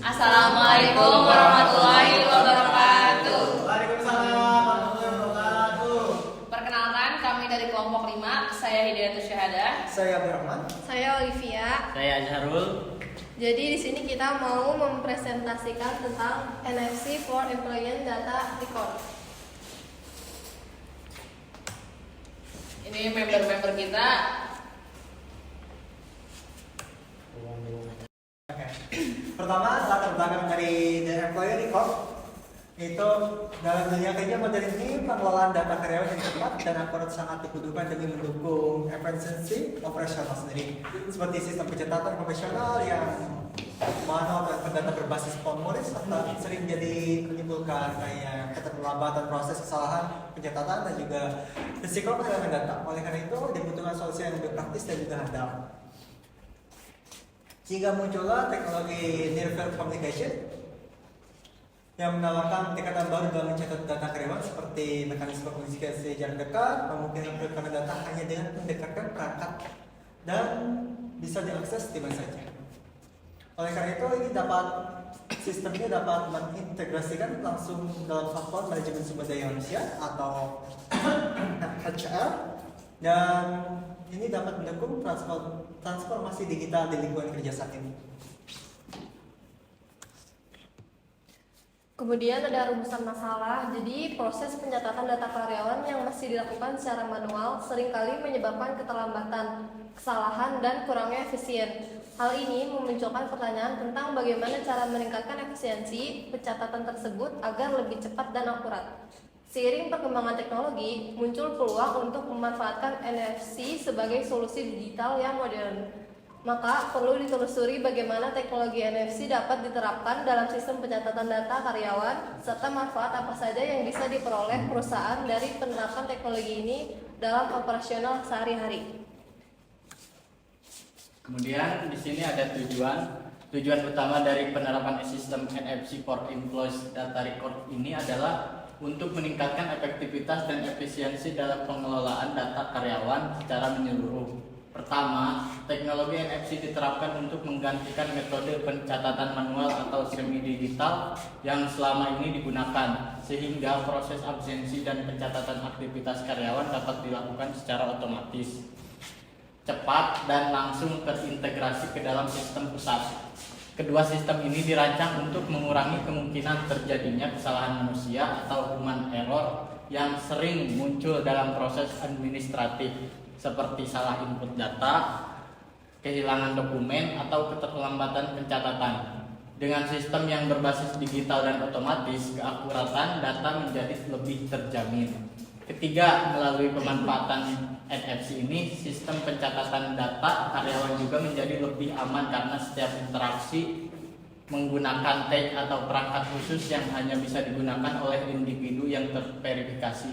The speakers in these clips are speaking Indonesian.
Assalamualaikum warahmatullahi wabarakatuh. Waalaikumsalam warahmatullahi wabarakatuh. Perkenalkan, kami dari kelompok 5. Saya Hidayatus Syahada. Saya Abdurrahman. Saya Olivia. Saya Azharul. Jadi di sini kita mau mempresentasikan tentang NFC for Employee Data Record. Ini member-member kita. Oke. Pertama, latar belakang dari The Employee Record itu dalam dunia kerja modern ini pengelolaan data karyawan yang cepat dan akurat sangat dibutuhkan demi mendukung efisiensi operasional sendiri, seperti sistem pencatatan profesional yang manual dan data berbasis formulir serta sering jadi menimbulkan kayak keterlambatan proses kesalahan pencatatan dan juga risiko kehilangan data. Oleh karena itu dibutuhkan solusi yang lebih praktis dan juga handal. Jika muncullah teknologi Near Field Communication yang menawarkan tingkatan baru dalam mencatat data karyawan seperti mekanisme komunikasi jarak dekat, memungkinkan penukaran data hanya dengan mendekatkan perangkat dan bisa diakses di mana saja. Oleh karena itu sistemnya dapat mengintegrasikan langsung dalam platform manajemen sumber daya manusia atau HR, dan ini dapat mendukung transformasi digital di lingkungan kerja saat ini. Kemudian ada rumusan masalah. Jadi proses pencatatan data karyawan yang masih dilakukan secara manual seringkali menyebabkan keterlambatan, kesalahan, dan kurangnya efisien. Hal ini memunculkan pertanyaan tentang bagaimana cara meningkatkan efisiensi pencatatan tersebut agar lebih cepat dan akurat. Seiring perkembangan teknologi, muncul peluang untuk memanfaatkan NFC sebagai solusi digital yang modern. Maka perlu ditelusuri bagaimana teknologi NFC dapat diterapkan dalam sistem pencatatan data karyawan, serta manfaat apa saja yang bisa diperoleh perusahaan dari penerapan teknologi ini dalam operasional sehari-hari. Kemudian di sini ada tujuan utama dari penerapan sistem NFC for Employees Data Record ini adalah untuk meningkatkan efektivitas dan efisiensi dalam pengelolaan data karyawan secara menyeluruh. Pertama, teknologi NFC diterapkan untuk menggantikan metode pencatatan manual atau semi-digital yang selama ini digunakan, sehingga proses absensi dan pencatatan aktivitas karyawan dapat dilakukan secara otomatis, cepat, dan langsung terintegrasi ke dalam sistem pusat. Kedua sistem ini dirancang untuk mengurangi kemungkinan terjadinya kesalahan manusia atau human error yang sering muncul dalam proses administratif, seperti salah input data, kehilangan dokumen, atau keterlambatan pencatatan. Dengan sistem yang berbasis digital dan otomatis, keakuratan data menjadi lebih terjamin. Ketiga, melalui pemanfaatan NFC ini, sistem pencatatan data karyawan juga menjadi lebih aman karena setiap interaksi menggunakan tag atau perangkat khusus yang hanya bisa digunakan oleh individu yang terverifikasi.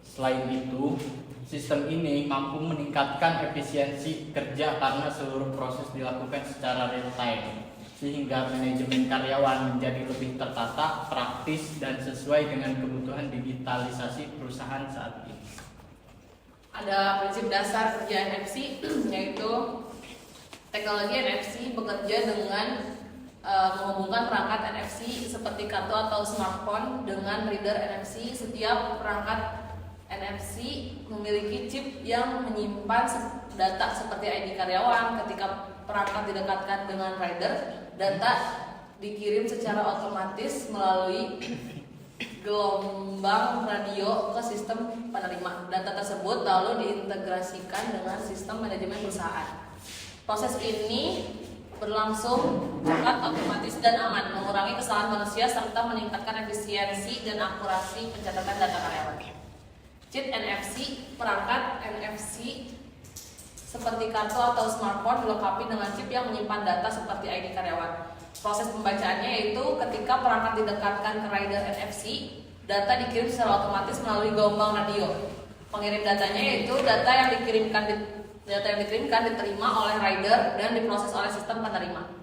Selain itu, sistem ini mampu meningkatkan efisiensi kerja karena seluruh proses dilakukan secara real time, sehingga manajemen karyawan menjadi lebih tertata, praktis, dan sesuai dengan kebutuhan digitalisasi perusahaan saat ini. Ada prinsip dasar kerja NFC, yaitu teknologi NFC bekerja dengan menghubungkan perangkat NFC seperti kartu atau smartphone dengan reader NFC. Setiap perangkat NFC memiliki chip yang menyimpan data seperti ID karyawan. Ketika perangkat didekatkan dengan reader, data dikirim secara otomatis melalui gelombang radio ke sistem penerima. Data tersebut lalu diintegrasikan dengan sistem manajemen perusahaan. Proses ini berlangsung cepat, otomatis, dan aman, mengurangi kesalahan manusia serta meningkatkan efisiensi dan akurasi pencatatan data karyawan. Chip NFC, perangkat NFC seperti kartu atau smartphone dilengkapi dengan chip yang menyimpan data seperti ID karyawan. Proses pembacaannya yaitu ketika perangkat didekatkan ke reader NFC, data dikirim secara otomatis melalui gelombang radio. Pengirim datanya yaitu data yang dikirimkan diterima oleh rider dan diproses oleh sistem penerima.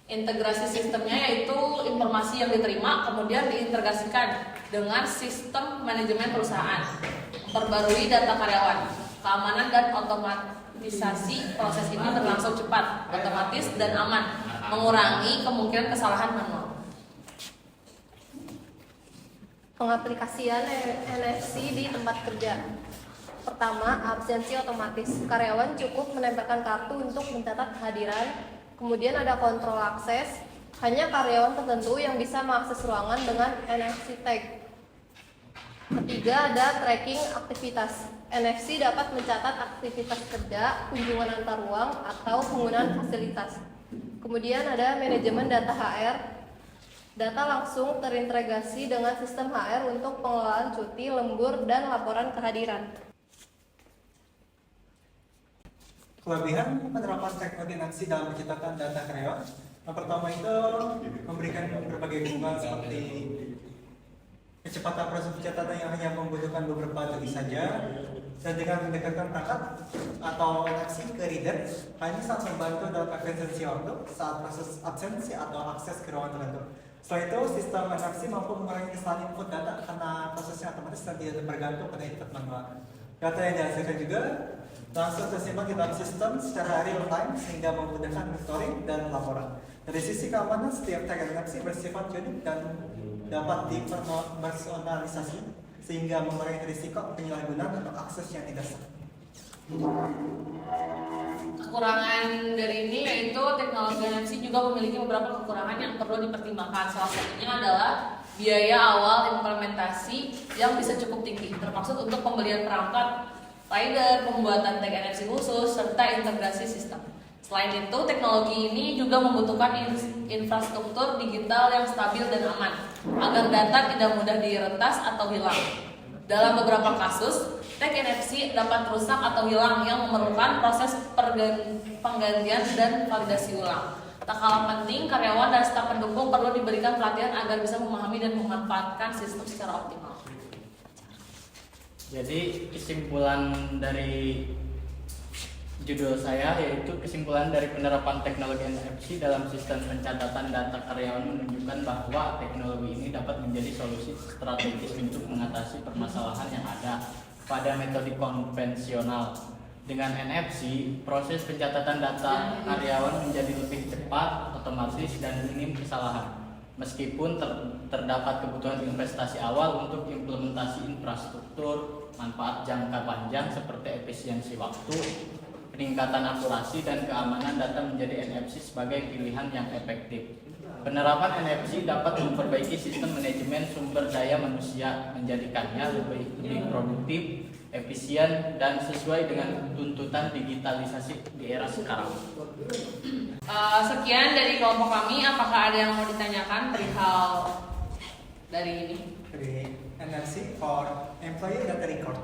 Integrasi sistemnya yaitu informasi yang diterima kemudian diintegrasikan dengan sistem manajemen perusahaan, memperbarui data karyawan. Keamanan dan otomatisasi proses ini berlangsung cepat, otomatis, dan aman. mengurangi kemungkinan kesalahan manual. Pengaplikasian NFC di tempat kerja. Pertama, absensi otomatis. Karyawan cukup menempelkan kartu untuk mencatat kehadiran. Kemudian ada kontrol akses. Hanya karyawan tertentu yang bisa mengakses ruangan dengan NFC tag. Ketiga, ada tracking aktivitas. NFC dapat mencatat aktivitas kerja, kunjungan antar ruang, atau penggunaan fasilitas. Kemudian ada manajemen data HR. Data langsung terintegrasi dengan sistem HR untuk pengelolaan cuti, lembur, dan laporan kehadiran. Kelebihan penerapan teknologi NFC dalam pencatatan data karyawan. Yang pertama itu memberikan berbagai keuntungan seperti kecepatan proses pencatatan yang hanya membutuhkan beberapa detik saja, dan dengan mendekatkan perangkat atau NFC ke reader hanya sangat membantu dalam efisiensi waktu saat proses absensi atau akses ke ruangan tertentu. Selain itu, sistem NFC mampu mengurangi kesalahan input data karena prosesnya otomatis dan tidak bergantung pada input manual. Data yang dihasilkan juga langsung tersimpan di dalam sistem secara real time sehingga memudahkan monitoring dan laporan. Dari sisi keamanan, setiap tag NFC bersifat unik dan dapat dipersonalisasi sehingga mengurangi risiko penyalahgunaan atau akses yang tidak sah. Kekurangan dari ini yaitu teknologi NFC juga memiliki beberapa kekurangan yang perlu dipertimbangkan. Salah satunya adalah biaya awal implementasi yang bisa cukup tinggi, termaksud untuk pembelian perangkat, rider, pembuatan tag NFC khusus, serta integrasi sistem. Selain itu, teknologi ini juga membutuhkan infrastruktur digital yang stabil dan aman, agar data tidak mudah diretas atau hilang. Dalam beberapa kasus, tag NFC dapat rusak atau hilang yang memerlukan proses penggantian dan validasi ulang. Tak kalah penting, karyawan dan staf pendukung perlu diberikan pelatihan agar bisa memahami dan memanfaatkan sistem secara optimal. Jadi kesimpulan dari judul saya yaitu kesimpulan dari penerapan teknologi NFC dalam sistem pencatatan data karyawan menunjukkan bahwa teknologi ini dapat menjadi solusi strategis untuk mengatasi permasalahan yang ada pada metode konvensional. Dengan NFC, proses pencatatan data karyawan menjadi lebih cepat, otomatis, dan minim kesalahan. Meskipun terdapat kebutuhan investasi awal untuk implementasi infrastruktur, manfaat jangka panjang seperti efisiensi waktu, peningkatan akurasi dan keamanan data menjadi NFC sebagai pilihan yang efektif. Penerapan NFC dapat memperbaiki sistem manajemen sumber daya manusia, menjadikannya lebih produktif, efisien, dan sesuai dengan tuntutan digitalisasi di era sekarang. Sekian dari kelompok kami. Apakah ada yang mau ditanyakan perihal dari ini? Dari NFC for employee data record.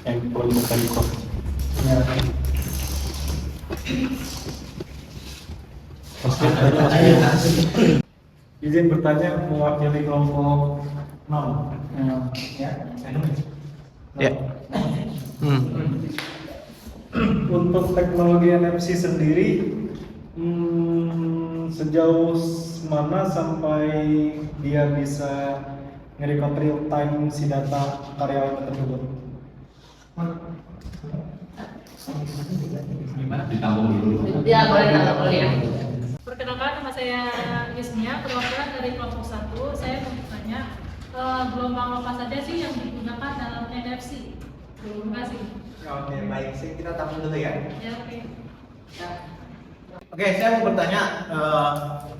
Employee data record. Izin bertanya mewakili kelompok 0. Ya. Untuk teknologi NFC sendiri, sejauh mana sampai dia bisa nge-record real time si data karyawan tersebut? Ya, boleh ya. Perkenalkan, nama saya Yusnia, perwakilan dari kelompok 1. Saya mau bertanya, gelombang apa saja sih yang digunakan dalam NFC? Terima kasih. Oke, baik. Kita tampil dulu ya. Ya, oke. Oke, saya mau bertanya,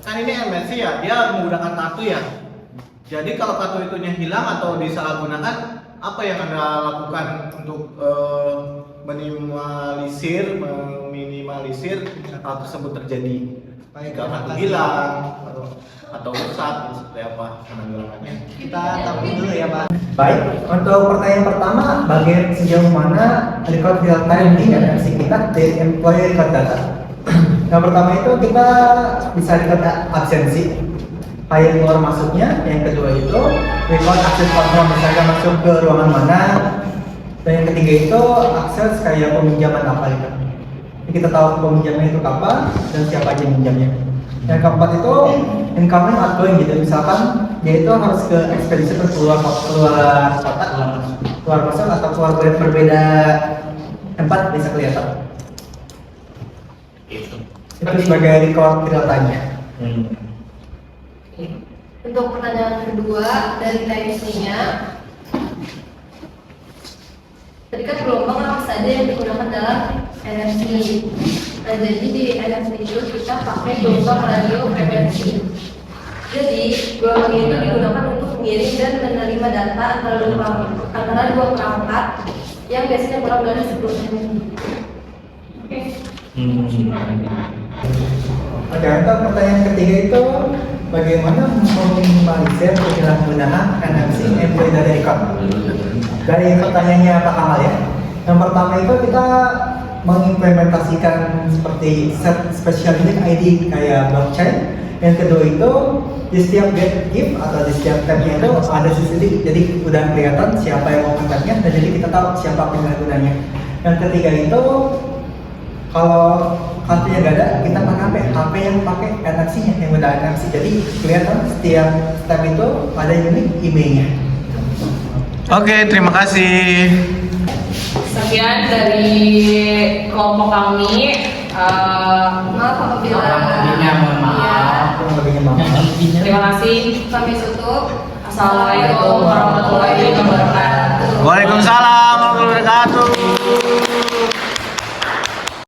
kan ini MNC ya, dia menggunakan kartu ya. Jadi kalau kartu itunya hilang atau disalahgunakan, apa yang Anda lakukan untuk meminimalisir hal tersebut terjadi? Baik, Jika kartu hilang atau rusak, seperti apa penanggulangannya? Kita tampil dulu ya, Pak. Baik, untuk pertanyaan pertama, bagian sejauh mana record real time di NFC kita di employee record data? Yang pertama itu kita bisa record absensi, file keluar masuknya. Yang kedua itu record akses kontrol, misalnya masuk ke ruangan mana. Dan yang ketiga itu akses kayak peminjaman apa itu. Kita tahu peminjamnya itu kapan dan siapa aja yang minjamnya. Yang keempat itu incoming outgoing gitu, misalkan dia itu harus ke ekspedisi terus keluar kota, keluar masuk atau keluar berbeda tempat bisa kelihatan. Itu sebagai record datanya. Untuk pertanyaan kedua dari teknisnya, tadi kan gelombang apa saja yang digunakan dalam NFC. Nah, jadi di NFC itu kita pakai gelombang radio frekuensi. Jadi gelombang ini digunakan untuk mengirim dan menerima data antara dua perangkat yang biasanya kurang dari 10 cm. Oke. Oke, untuk pertanyaan ketiga itu bagaimana meminimalisir penyalahgunaan NFC employee data record? Dari pertanyaannya Pak Kamal ya. Yang pertama itu kita mengimplementasikan seperti set special unique ID kayak blockchain. Yang kedua itu di setiap get gift atau di setiap tabnya itu ada CCTV, jadi udah kelihatan siapa yang mau kontaknya dan jadi kita tahu siapa penyalahgunanya. Yang ketiga itu kalau kartunya nggak ada, kita pakai HP yang pakai NFC-nya yang udah NFC, jadi kelihatan setiap tab itu ada unique emailnya. Oke, terima kasih. Sekian dari kelompok kami. Maaf apabila mohon maaf. Kurang lebihnya maaf. Terima kasih. kami tutup. Assalamualaikum warahmatullahi wabarakatuh. Waalaikumsalam warahmatullahi wabarakatuh.